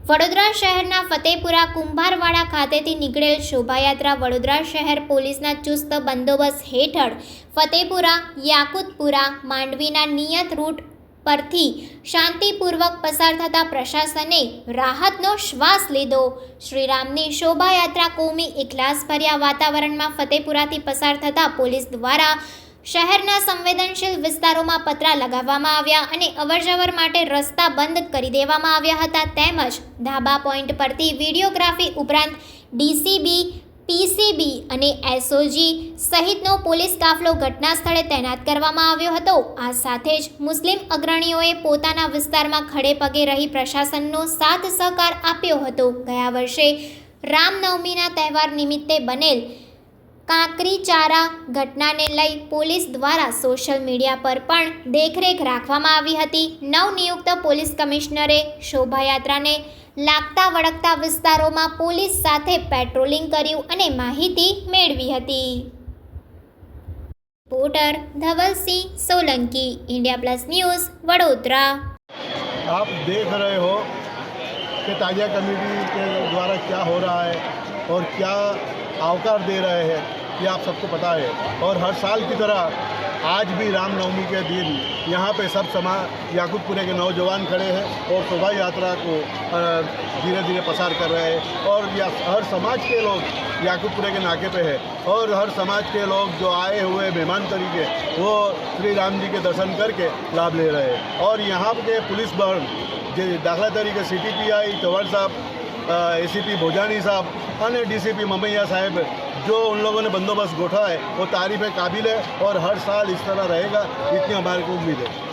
વડોદરા શહેરના ફતેપુરા કુંભારવાડા ખાતેથી નીકળેલ શોભાયાત્રા વડોદરા શહેર પોલીસના ચુસ્ત બંદોબસ્ત હેઠળ ફતેપુરા, યાકુતપુરા, માંડવીના નિયત રૂટ પરથી શાંતિપૂર્વક પસાર થતા પ્રશાસને રાહતનો શ્વાસ લીધો. શ્રીરામની શોભાયાત્રા કોમી ઇખલાસભર્યા વાતાવરણમાં ફતેપુરાથી પસાર થતા પોલીસ દ્વારા શહેરના સંવેદનશીલ વિસ્તારોમાં પતરા લગાવવામાં આવ્યા અને અવરજવર માટે રસ્તા બંધ કરી દેવામાં આવ્યા હતા. તેમજ ધાબા પોઈન્ટ પરથી વિડીયોગ્રાફી ઉપરાંત ડીસીબી, પીસીબી અને એસઓજી સહિતનો પોલીસ કાફલો ઘટના સ્થળે તૈનાત કરવામાં આવ્યો હતો. આ સાથે જ મુસ્લિમ અગ્રણીઓએ પોતાના વિસ્તારમાં ખડે પગે રહી પ્રશાસનનો સાથ સહકાર આપ્યો હતો. ગયા વર્ષે રામનવમીના તહેવાર નિમિત્તે બનેલ કાંકરીચારા ઘટનાને લઈ પોલીસ દ્વારા સોશિયલ મીડિયા પર પણ દેખરેખ રાખવામાં આવી હતી. નવનિયુક્ત પોલીસ કમિશનરે શોભાયાત્રાને લાગતા વળગતા વિસ્તારોમાં પોલીસ સાથે પેટ્રોલિંગ કર્યું અને માહિતી મેળવી હતી. Reporter Dhavalsinh Solanki, India plus news, Vadodara. आप देख रहे हो कि ताजिया कमेटी के द्वारा क्या हो रहा है और क्या आवकार दे रहे हैं, ये आप सबको पता है। और हर साल की तरह आज भी रामनवमी के दिन यहाँ पे सब समाज याकूतपुरे के नौजवान खड़े हैं और शोभा यात्रा को धीरे धीरे पसार कर रहे हैं। और हर समाज के लोग याकूतपुरे के नाके पे है और हर समाज के लोग जो आए हुए मेहमान तरीके वो श्री राम जी के दर्शन करके लाभ ले रहे हैं। और यहाँ के पुलिस बल दाखला तरीके CTPI चौहान साहब, ACP भोजानी साहब और DCP ममैया साहब जो उन लोगों ने बंदोबस्त गोठा है वो तारीफ़ काबिल है और हर साल इस तरह रहेगा, इतनी हमारे को उम्मीद है।